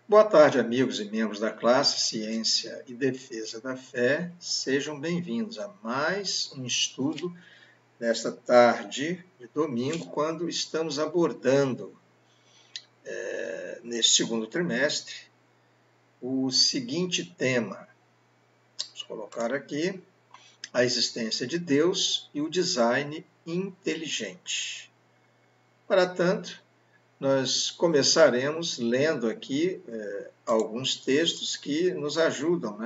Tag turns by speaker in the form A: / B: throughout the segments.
A: Boa tarde, amigos e membros da classe Ciência e Defesa da Fé. Sejam bem-vindos a mais um estudo nesta tarde de domingo, quando estamos abordando, neste segundo trimestre, o seguinte tema. Vamos colocar aqui a existência de Deus e o design inteligente. Para tanto, nós começaremos lendo aqui alguns textos que nos ajudam,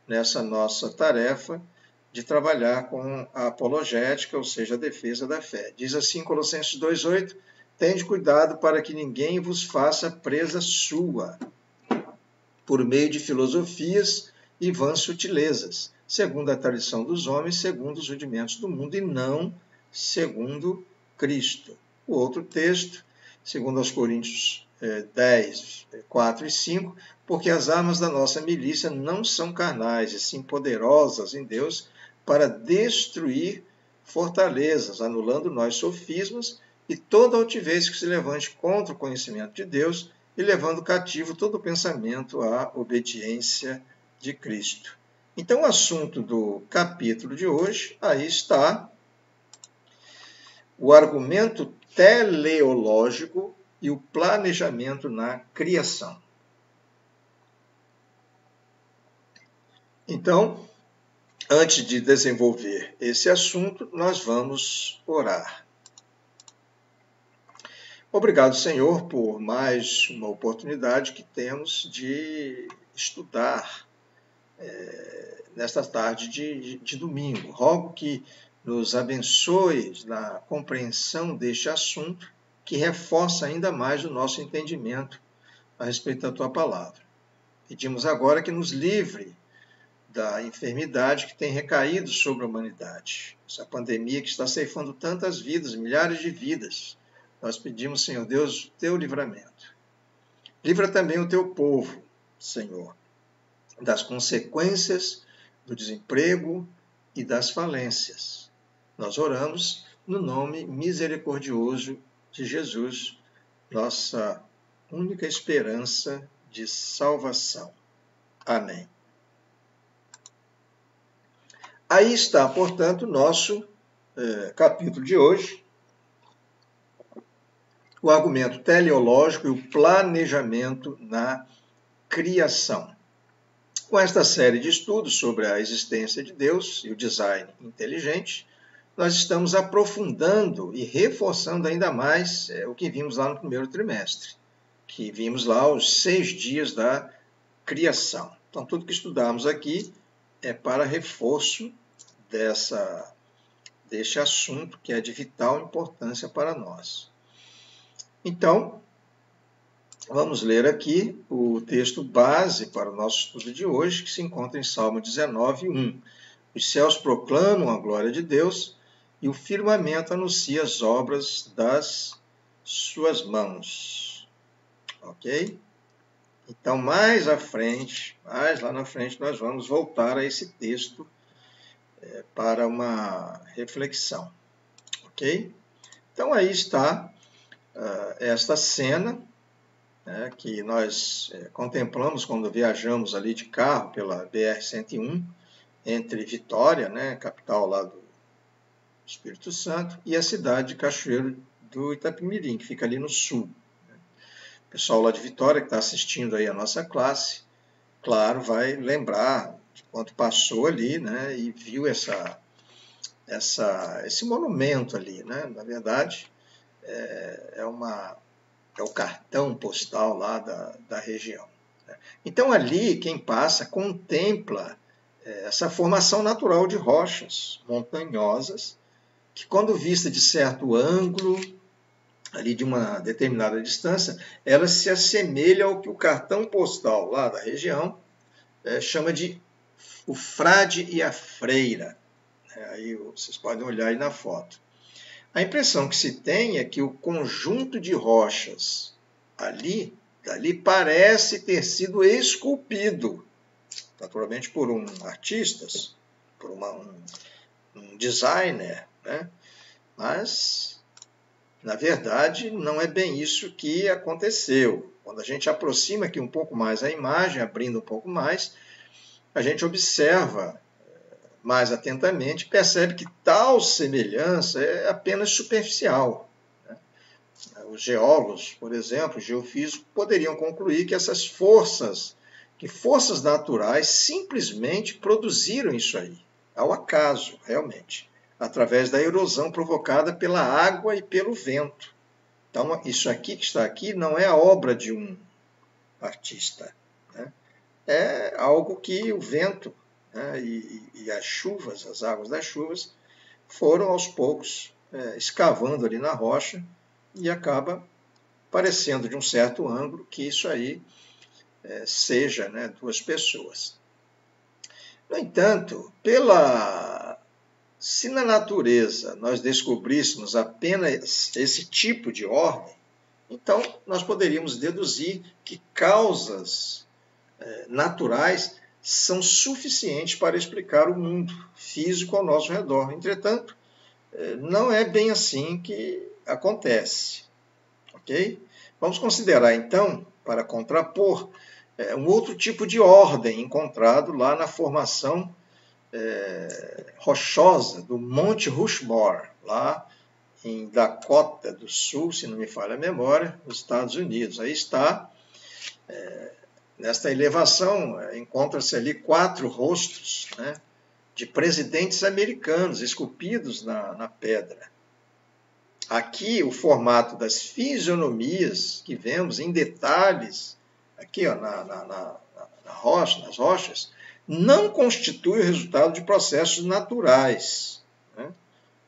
A: nessa nossa tarefa de trabalhar com a apologética, ou seja, a defesa da fé. Diz assim Colossenses 2,8: tende cuidado para que ninguém vos faça presa sua, por meio de filosofias e vãs sutilezas, segundo a tradição dos homens, segundo os rudimentos do mundo, e não segundo Cristo. O outro texto, segundo aos Coríntios 10, 4 e 5, porque as armas da nossa milícia não são carnais, e sim poderosas em Deus para destruir fortalezas, anulando nós sofismas e toda altivez que se levante contra o conhecimento de Deus e levando cativo todo o pensamento à obediência de Cristo. Então, o assunto do capítulo de hoje, aí está o argumento teleológico e o planejamento na criação. Então, antes de desenvolver esse assunto, nós vamos orar. Obrigado, Senhor, por mais uma oportunidade que temos de estudar nesta tarde de domingo. Rogo que nos abençoe na compreensão deste assunto, que reforça ainda mais o nosso entendimento a respeito da Tua palavra. Pedimos agora que nos livre da enfermidade que tem recaído sobre a humanidade, essa pandemia que está ceifando tantas vidas, milhares de vidas. Nós pedimos, Senhor Deus, o Teu livramento. Livra também o Teu povo, Senhor, das consequências do desemprego e das falências. Nós oramos no nome misericordioso de Jesus, nossa única esperança de salvação. Amém. Aí está, portanto, o nosso capítulo de hoje, o argumento teleológico e o planejamento na criação. Com esta série de estudos sobre a existência de Deus e o design inteligente, nós estamos aprofundando e reforçando ainda mais o que vimos lá no primeiro trimestre, que vimos lá os 6 dias da criação. Então, tudo que estudamos aqui é para reforço deste assunto que é de vital importância para nós. Então, vamos ler aqui o texto base para o nosso estudo de hoje, que se encontra em Salmo 19, 1. Os céus proclamam a glória de Deus e o firmamento anuncia as obras das suas mãos. Ok? Então, mais lá na frente, nós vamos voltar a esse texto para uma reflexão. Ok? Então, aí está esta cena que nós contemplamos quando viajamos ali de carro pela BR-101, entre Vitória, capital lá do Espírito Santo, e a cidade de Cachoeiro do Itapemirim, que fica ali no sul. O pessoal lá de Vitória que está assistindo aí a nossa classe, claro, vai lembrar de quanto passou ali, e viu esse monumento ali, Na verdade, é o cartão postal lá da região. Então, ali, quem passa contempla essa formação natural de rochas montanhosas, que, quando vista de certo ângulo, ali de uma determinada distância, ela se assemelha ao que o cartão postal lá da região chama de o frade e a freira. Aí vocês podem olhar aí na foto. A impressão que se tem é que o conjunto de rochas dali parece ter sido esculpido, naturalmente por artistas, por um designer, mas Na verdade, não é bem isso que aconteceu. Quando a gente aproxima aqui um pouco mais a imagem, abrindo um pouco mais, a gente observa mais atentamente, percebe que tal semelhança é apenas superficial. Os geólogos, por exemplo, geofísicos, poderiam concluir que essas forças naturais simplesmente produziram isso aí, ao acaso, realmente, através da erosão provocada pela água e pelo vento. Então, isso aqui que está aqui não é a obra de um artista, né? É algo que o vento, né, e as chuvas, as águas das chuvas, foram aos poucos escavando ali na rocha e acaba parecendo de um certo ângulo que isso aí seja, né, duas pessoas. No entanto, se na natureza nós descobríssemos apenas esse tipo de ordem, então nós poderíamos deduzir que causas naturais são suficientes para explicar o mundo físico ao nosso redor. Entretanto, não é bem assim que acontece. Ok? Vamos considerar, então, para contrapor, um outro tipo de ordem encontrado lá na formação rochosa do Monte Rushmore, lá em Dakota do Sul, se não me falha a memória, nos Estados Unidos. Aí está, nesta elevação, encontra-se ali 4 rostos, né, de presidentes americanos esculpidos na pedra. Aqui, o formato das fisionomias que vemos em detalhes, aqui ó, nas rochas, não constitui o resultado de processos naturais, né?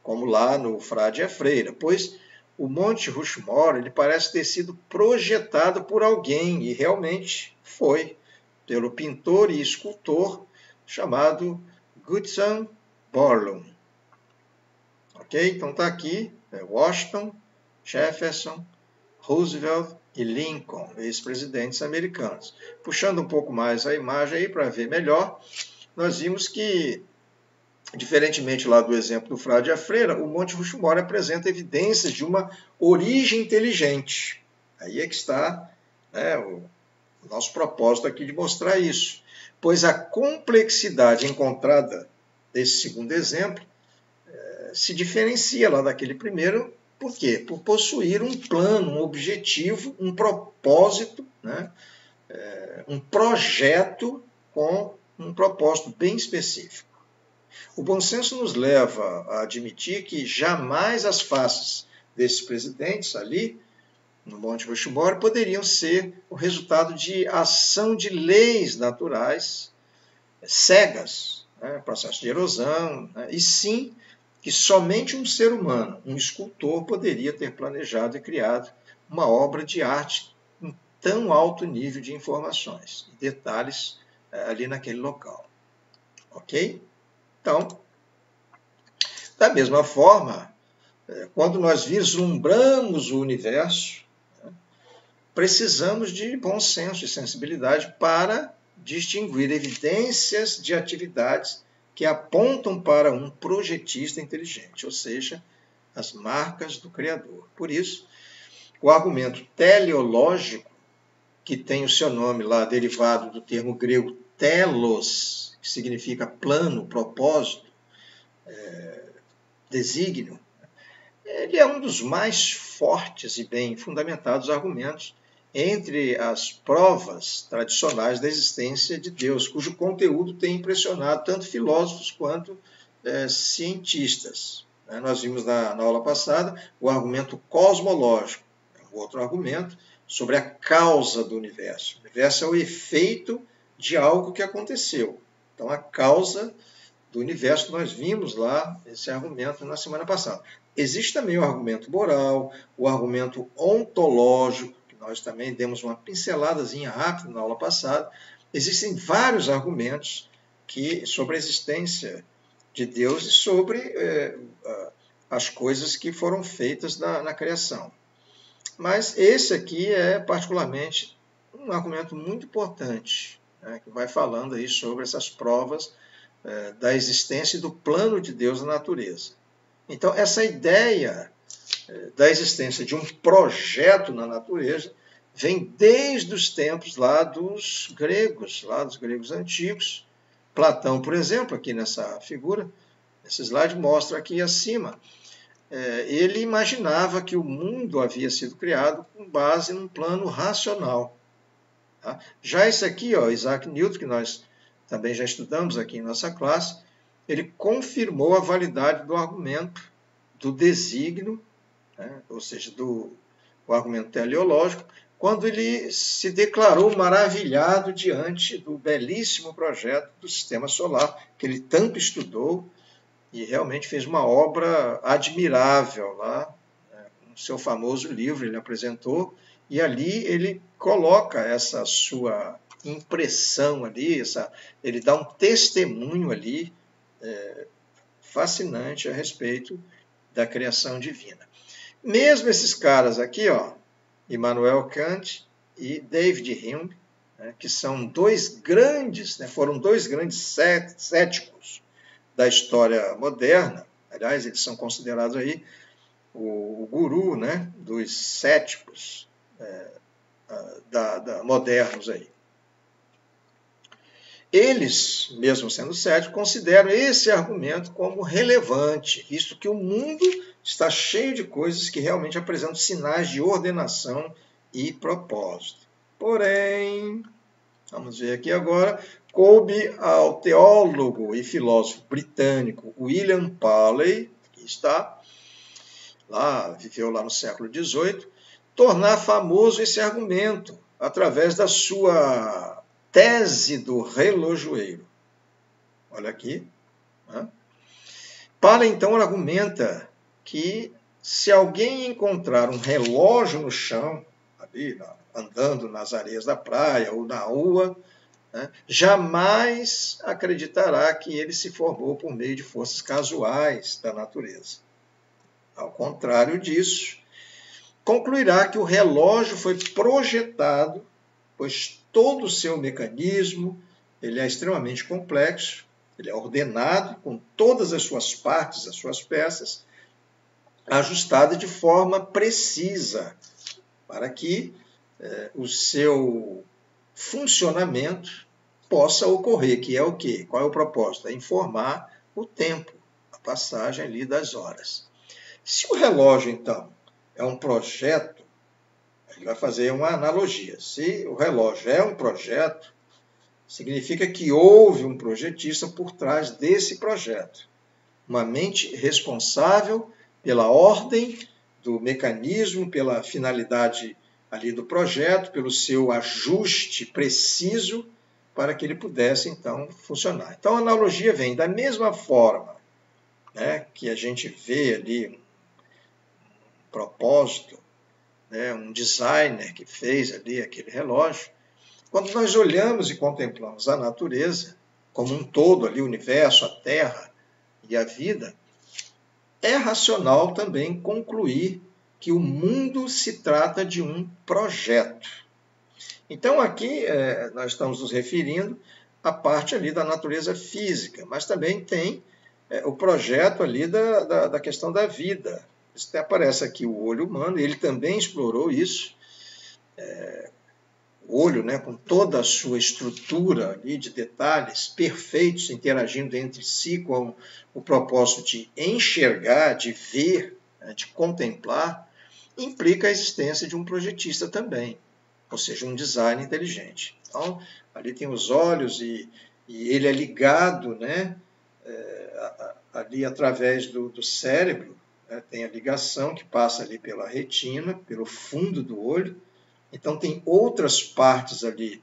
A: Como lá no Frade e a Freira, pois o Monte Rushmore ele parece ter sido projetado por alguém, e realmente foi, pelo pintor e escultor chamado Gutzon Borglum. Ok? Então está aqui Washington, Jefferson, Roosevelt e Lincoln, ex-presidentes americanos. Puxando um pouco mais a imagem aí para ver melhor, nós vimos que, diferentemente lá do exemplo do Frade e a Freira, o Monte Rushmore apresenta evidências de uma origem inteligente. Aí é que está, né, o nosso propósito aqui de mostrar isso. Pois a complexidade encontrada desse segundo exemplo se diferencia lá daquele primeiro, por quê? Por possuir um plano, um objetivo, um propósito, né? Um projeto com um propósito bem específico. O bom senso nos leva a admitir que jamais as faces desses presidentes ali, no Monte Rushmore, poderiam ser o resultado de ação de leis naturais cegas, né? Processo de erosão, né? E sim que somente um ser humano, um escultor, poderia ter planejado e criado uma obra de arte em tão alto nível de informações e detalhes ali naquele local. Ok? Então, da mesma forma, quando nós vislumbramos o universo, precisamos de bom senso e sensibilidade para distinguir evidências de atividades que apontam para um projetista inteligente, ou seja, as marcas do Criador. Por isso, o argumento teleológico, que tem o seu nome lá derivado do termo grego telos, que significa plano, propósito, desígnio, ele é um dos mais fortes e bem fundamentados argumentos entre as provas tradicionais da existência de Deus, cujo conteúdo tem impressionado tanto filósofos quanto cientistas. Nós vimos na aula passada o argumento cosmológico, um outro argumento sobre a causa do universo. O universo é o efeito de algo que aconteceu. Então, a causa do universo, nós vimos lá esse argumento na semana passada. Existe também o argumento moral, o argumento ontológico, nós também demos uma pinceladazinha rápida na aula passada. Existem vários argumentos sobre a existência de Deus e sobre as coisas que foram feitas na criação. Mas esse aqui é particularmente um argumento muito importante, né, que vai falando aí sobre essas provas da existência e do plano de Deus na natureza. Então, essa ideia da existência de um projeto na natureza vem desde os tempos lá dos gregos antigos. Platão, por exemplo, aqui nessa figura, esse slide mostra aqui acima, ele imaginava que o mundo havia sido criado com base num plano racional. Tá? Já esse aqui, Isaac Newton, que nós também já estudamos aqui em nossa classe, ele confirmou a validade do argumento do desígnio, né? Ou seja, o argumento teleológico, quando ele se declarou maravilhado diante do belíssimo projeto do Sistema Solar, que ele tanto estudou e realmente fez uma obra admirável lá, né? No seu famoso livro ele apresentou, e ali ele coloca essa sua impressão ali, ele dá um testemunho ali fascinante a respeito da criação divina. Mesmo esses caras aqui, Immanuel Kant e David Hume, né, que são foram dois grandes céticos da história moderna. Aliás, eles são considerados aí o guru, né, dos céticos modernos aí. Eles, mesmo sendo céticos, consideram esse argumento como relevante, visto que o mundo está cheio de coisas que realmente apresentam sinais de ordenação e propósito. Porém, vamos ver aqui agora, coube ao teólogo e filósofo britânico William Paley, que viveu lá no século XVIII, tornar famoso esse argumento através da sua tese do relojoeiro. Olha aqui. Né? Paley, então, argumenta que se alguém encontrar um relógio no chão, ali, andando nas areias da praia ou na rua, né, jamais acreditará que ele se formou por meio de forças casuais da natureza. Ao contrário disso, concluirá que o relógio foi projetado, pois todo o seu mecanismo ele é extremamente complexo, ele é ordenado com todas as suas partes, as suas peças, ajustada de forma precisa, para que o seu funcionamento possa ocorrer, que é o quê? Qual é o propósito? É informar o tempo, a passagem ali das horas. Se o relógio, então, é um projeto, ele vai fazer uma analogia. Se o relógio é um projeto, significa que houve um projetista por trás desse projeto. Uma mente responsável pela ordem do mecanismo, pela finalidade ali do projeto, pelo seu ajuste preciso para que ele pudesse, então, funcionar. Então, a analogia vem da mesma forma, né, que a gente vê ali um propósito, né, um designer que fez ali aquele relógio. Quando nós olhamos e contemplamos a natureza como um todo, ali, o universo, a Terra e a vida, é racional também concluir que o mundo se trata de um projeto. Então, aqui nós estamos nos referindo à parte ali da natureza física, mas também tem o projeto ali da questão da vida. Isso até aparece aqui o olho humano, ele também explorou isso. O olho, né, com toda a sua estrutura ali de detalhes perfeitos, interagindo entre si com o propósito de enxergar, de ver, né, de contemplar, implica a existência de um projetista também, ou seja, um design inteligente. Então, ali tem os olhos e ele é ligado, né, ali através do cérebro, né, tem a ligação que passa ali pela retina, pelo fundo do olho. Então, tem outras partes ali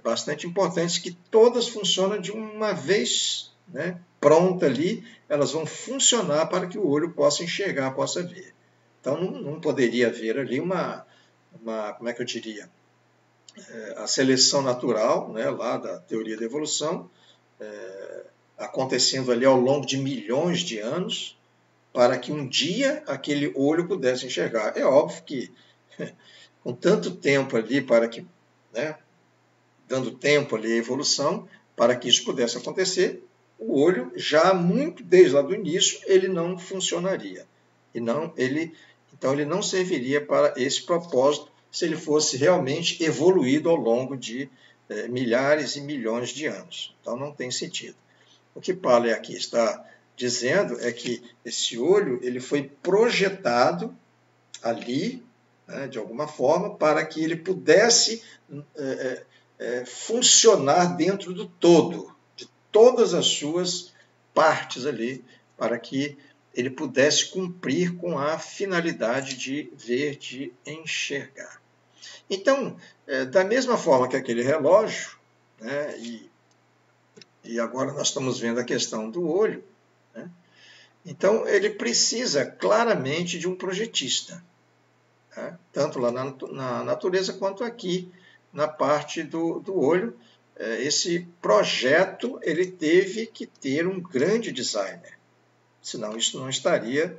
A: bastante importantes que todas funcionam de uma vez, né, pronta ali, elas vão funcionar para que o olho possa enxergar, possa ver. Então, não poderia haver ali como é que eu diria, a seleção natural, né, lá da teoria da evolução, acontecendo ali ao longo de milhões de anos, para que um dia aquele olho pudesse enxergar. É óbvio que com tanto tempo ali para que, né, dando tempo ali à evolução, para que isso pudesse acontecer, o olho já muito desde lá do início ele não funcionaria. E não, ele Então, ele não serviria para esse propósito se ele fosse realmente evoluído ao longo de milhares e milhões de anos. Então, não tem sentido. O que Paley aqui está dizendo é que esse olho ele foi projetado ali, né, de alguma forma, para que ele pudesse funcionar dentro do todo, de todas as suas partes ali, para que ele pudesse cumprir com a finalidade de ver, de enxergar. Então, da mesma forma que aquele relógio, né, e agora nós estamos vendo a questão do olho, né, então ele precisa claramente de um projetista, né, tanto lá na natureza quanto aqui na parte do olho. Esse projeto ele teve que ter um grande designer, senão isso não estaria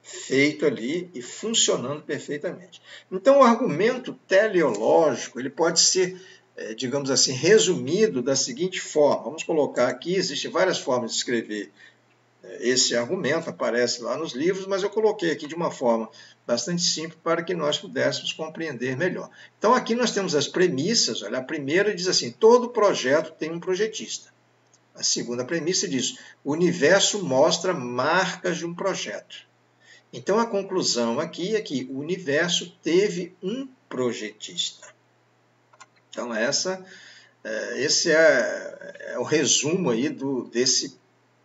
A: feito ali e funcionando perfeitamente. Então, o argumento teleológico ele pode ser, digamos assim, resumido da seguinte forma. Vamos colocar aqui, existem várias formas de escrever esse argumento, aparece lá nos livros, mas eu coloquei aqui de uma forma bastante simples para que nós pudéssemos compreender melhor. Então, aqui nós temos as premissas. Olha, a primeira diz assim, todo projeto tem um projetista. A segunda premissa diz, o universo mostra marcas de um projeto. Então, a conclusão aqui é que o universo teve um projetista. Então, esse é o resumo aí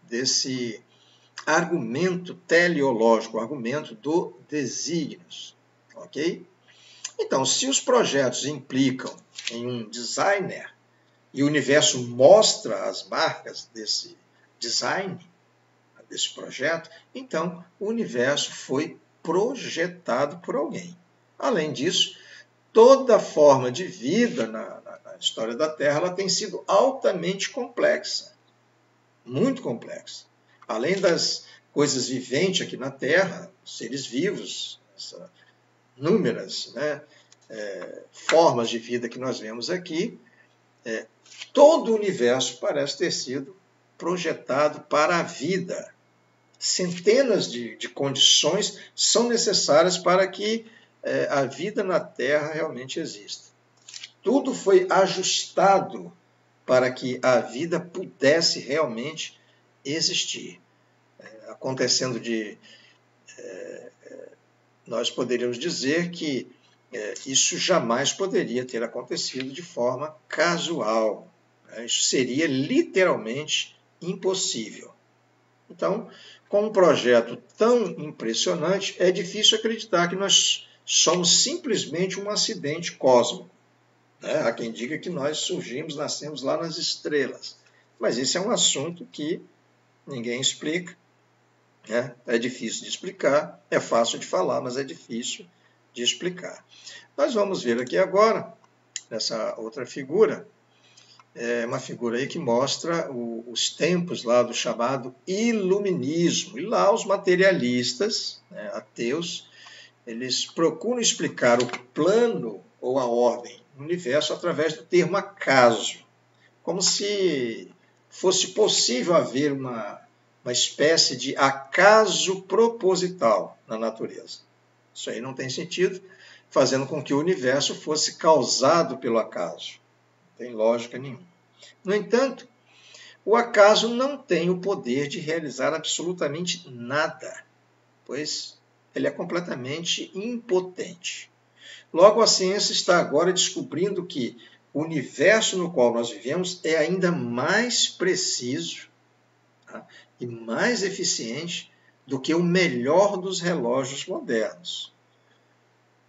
A: desse argumento teleológico, o argumento do desígnios. Ok? Então, se os projetos implicam em um designer e o universo mostra as marcas desse design, desse projeto, então o universo foi projetado por alguém. Além disso, toda forma de vida na história da Terra ela tem sido altamente complexa, muito complexa. Além das coisas viventes aqui na Terra, seres vivos, inúmeras, né, formas de vida que nós vemos aqui, todo o universo parece ter sido projetado para a vida. Centenas de condições são necessárias para que a vida na Terra realmente exista. Tudo foi ajustado para que a vida pudesse realmente existir. Acontecendo nós poderíamos dizer que isso jamais poderia ter acontecido de forma casual. Isso seria literalmente impossível. Então, com um projeto tão impressionante, é difícil acreditar que nós somos simplesmente um acidente cósmico. Há quem diga que nós surgimos, nascemos lá nas estrelas. Mas esse é um assunto que ninguém explica. É difícil de explicar, é fácil de falar, mas é difícil de explicar. Nós vamos ver aqui agora, nessa outra figura, uma figura aí que mostra os tempos lá do chamado iluminismo. E lá os materialistas, ateus, eles procuram explicar o plano ou a ordem do universo através do termo acaso, como se fosse possível haver uma espécie de acaso proposital na natureza. Isso aí não tem sentido, fazendo com que o universo fosse causado pelo acaso. Não tem lógica nenhuma. No entanto, o acaso não tem o poder de realizar absolutamente nada, pois ele é completamente impotente. Logo, a ciência está agora descobrindo que o universo no qual nós vivemos é ainda mais preciso, tá, e mais eficiente do que o melhor dos relógios modernos,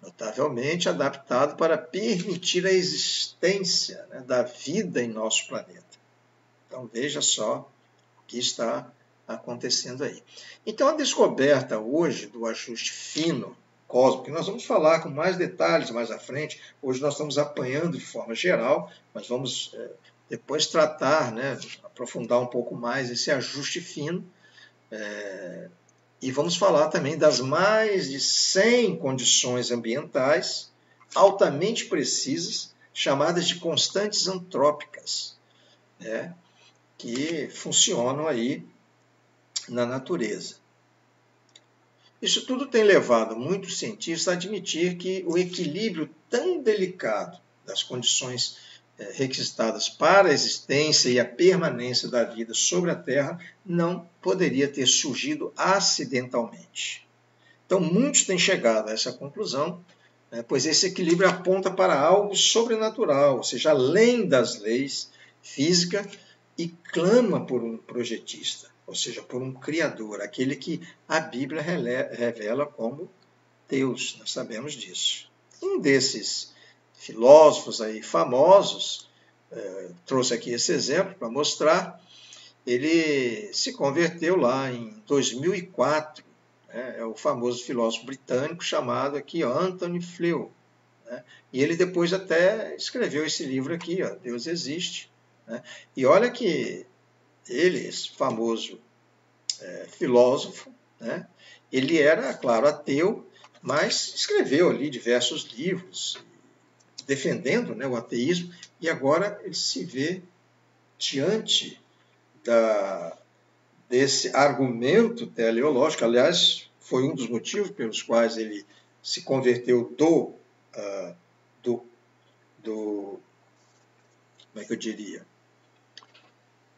A: notavelmente adaptado para permitir a existência, da vida em nosso planeta. Então, veja só o que está acontecendo aí. Então, a descoberta hoje do ajuste fino cósmico, que nós vamos falar com mais detalhes mais à frente, hoje nós estamos apanhando de forma geral, mas vamos depois tratar, aprofundar um pouco mais esse ajuste fino, e vamos falar também das mais de 100 condições ambientais altamente precisas, chamadas de constantes antrópicas, que funcionam aí na natureza. Isso tudo tem levado muitos cientistas a admitir que o equilíbrio tão delicado das condições requisitadas para a existência e a permanência da vida sobre a Terra não poderia ter surgido acidentalmente. Então, muitos têm chegado a essa conclusão, pois esse equilíbrio aponta para algo sobrenatural, ou seja, além das leis físicas, e clama por um projetista, ou seja, por um criador, aquele que a Bíblia revela como Deus, nós sabemos disso. Um desses filósofos aí famosos, trouxe aqui esse exemplo para mostrar, ele se converteu lá em 2004, é o famoso filósofo britânico chamado aqui Anthony Flew, e ele depois até escreveu esse livro aqui, Deus Existe, e olha que ele, esse famoso filósofo, ele era, claro, ateu, mas escreveu ali diversos livros defendendo o ateísmo, e agora ele se vê diante desse argumento teleológico. Aliás, foi um dos motivos pelos quais ele se converteu do como é que eu diria,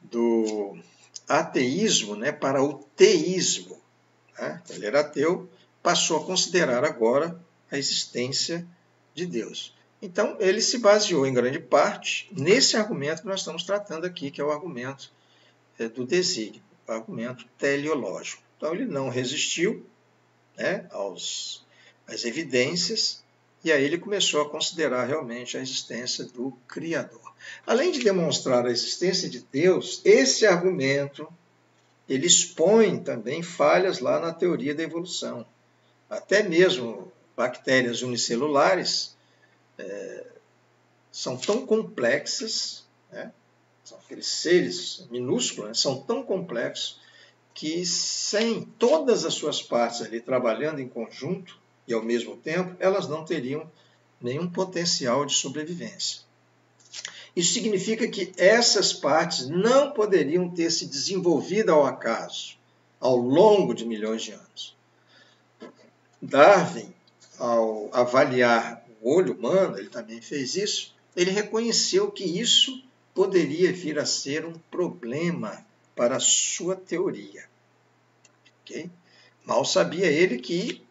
A: do ateísmo para o teísmo. Ele era ateu, passou a considerar agora a existência de Deus. Então, ele se baseou em grande parte nesse argumento que nós estamos tratando aqui, que é o argumento do desígnio, o argumento teleológico. Então, ele não resistiu às evidências, e aí ele começou a considerar realmente a existência do Criador. Além de demonstrar a existência de Deus, esse argumento ele expõe também falhas lá na teoria da evolução. Até mesmo bactérias unicelulares são tão complexas, são aqueles seres minúsculos, são tão complexos que sem todas as suas partes ali trabalhando em conjunto e ao mesmo tempo, elas não teriam nenhum potencial de sobrevivência. Isso significa que essas partes não poderiam ter se desenvolvido ao acaso, ao longo de milhões de anos. Darwin, ao avaliar o olho humano, ele também fez isso, ele reconheceu que isso poderia vir a ser um problema para a sua teoria. Okay? Mal sabia ele que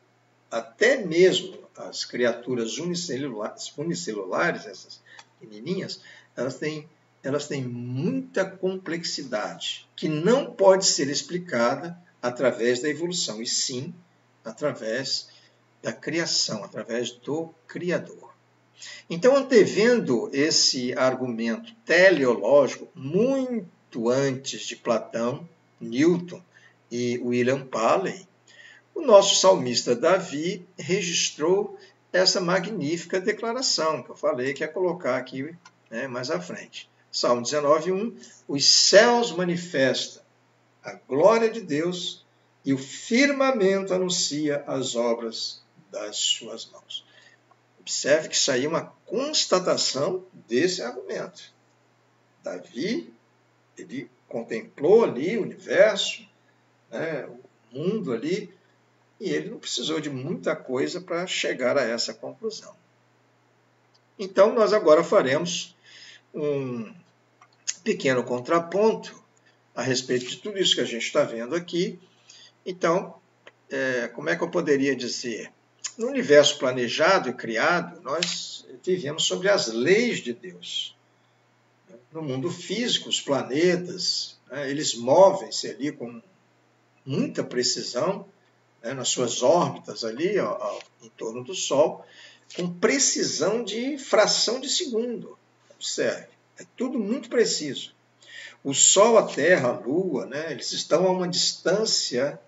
A: até mesmo as criaturas unicelulares, essas pequenininhas, elas têm muita complexidade que não pode ser explicada através da evolução, e sim através da criação, através do Criador. Então, antevendo esse argumento teleológico muito antes de Platão, Newton e William Paley, o nosso salmista Davi registrou essa magnífica declaração que eu falei, que é colocar aqui mais à frente. Salmo 19:1, os céus manifestam a glória de Deus e o firmamento anuncia as obras das suas mãos. Observe que isso aí é uma constatação desse argumento. Davi, ele contemplou ali o universo, o mundo ali, e ele não precisou de muita coisa para chegar a essa conclusão. Então, nós agora faremos um pequeno contraponto a respeito de tudo isso que a gente está vendo aqui. Então, como é que eu poderia dizer? No universo planejado e criado, nós vivemos sobre as leis de Deus. No mundo físico, os planetas, eles movem-se ali com muita precisão, nas suas órbitas ali, em torno do Sol, com precisão de fração de segundo. Observe, é tudo muito preciso. O Sol, a Terra, a Lua, eles estão a uma distância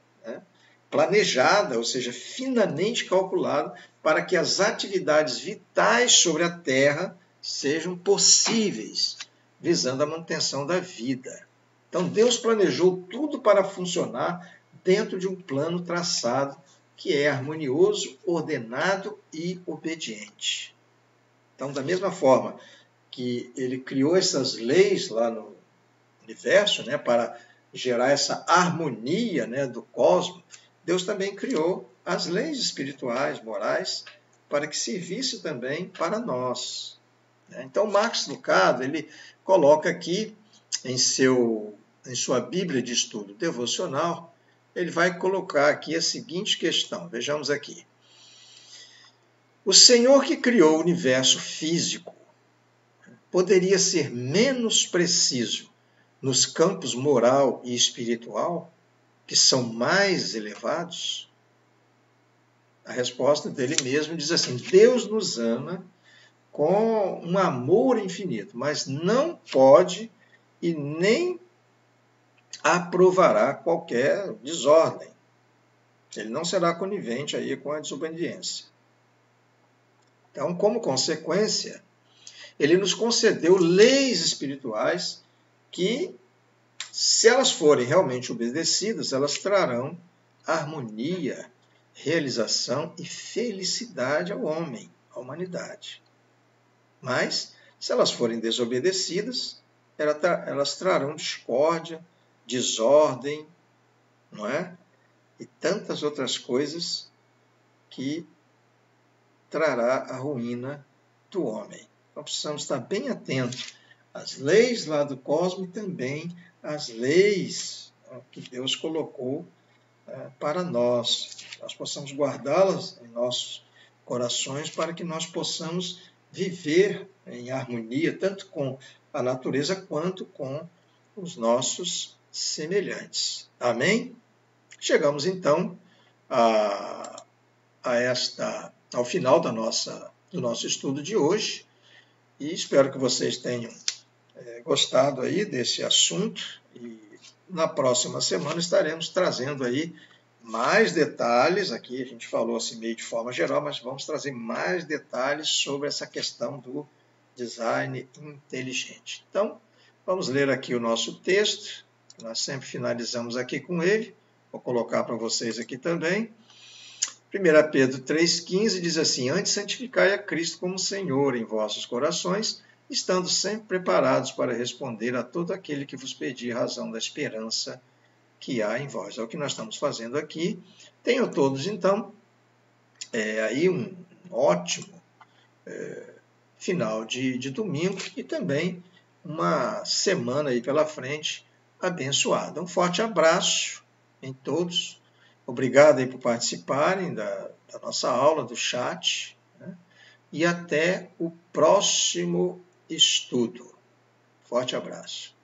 A: planejada, ou seja, finamente calculada, para que as atividades vitais sobre a Terra sejam possíveis, visando a manutenção da vida. Então, Deus planejou tudo para funcionar dentro de um plano traçado que é harmonioso, ordenado e obediente. Então, da mesma forma que ele criou essas leis lá no universo, para gerar essa harmonia do cosmos, Deus também criou as leis espirituais, morais, para que servisse também para nós. Então, Max Lucado, ele coloca aqui em sua Bíblia de Estudo Devocional, ele vai colocar aqui a seguinte questão, vejamos aqui. O Senhor que criou o universo físico poderia ser menos preciso nos campos moral e espiritual, que são mais elevados? A resposta dele mesmo diz assim: Deus nos ama com um amor infinito, mas não pode e nem aprovará qualquer desordem. Ele não será conivente aí com a desobediência. Então, como consequência, ele nos concedeu leis espirituais que, se elas forem realmente obedecidas, elas trarão harmonia, realização e felicidade ao homem, à humanidade. Mas, se elas forem desobedecidas, elas trarão discórdia, desordem, não é? E tantas outras coisas que trará a ruína do homem. Então precisamos estar bem atentos às leis lá do cosmos e também às leis que Deus colocou para nós. Nós possamos guardá-las em nossos corações para que nós possamos viver em harmonia, tanto com a natureza quanto com os nossos semelhantes. Amém? Chegamos então ao final do nosso estudo de hoje e espero que vocês tenham gostado aí desse assunto e na próxima semana estaremos trazendo aí mais detalhes. Aqui a gente falou assim meio de forma geral, mas vamos trazer mais detalhes sobre essa questão do design inteligente. Então, vamos ler aqui o nosso texto, nós sempre finalizamos aqui com ele, vou colocar para vocês aqui também. 1 Pedro 3,15 diz assim: Antes santificai a Cristo como Senhor em vossos corações, estando sempre preparados para responder a todo aquele que vos pedir razão da esperança que há em vós. É o que nós estamos fazendo aqui. Tenham todos, então, aí um ótimo final de domingo e também uma semana aí pela frente abençoada. Um forte abraço em todos. Obrigado aí por participarem da nossa aula, do chat, né? E até o próximo estudo. Forte abraço.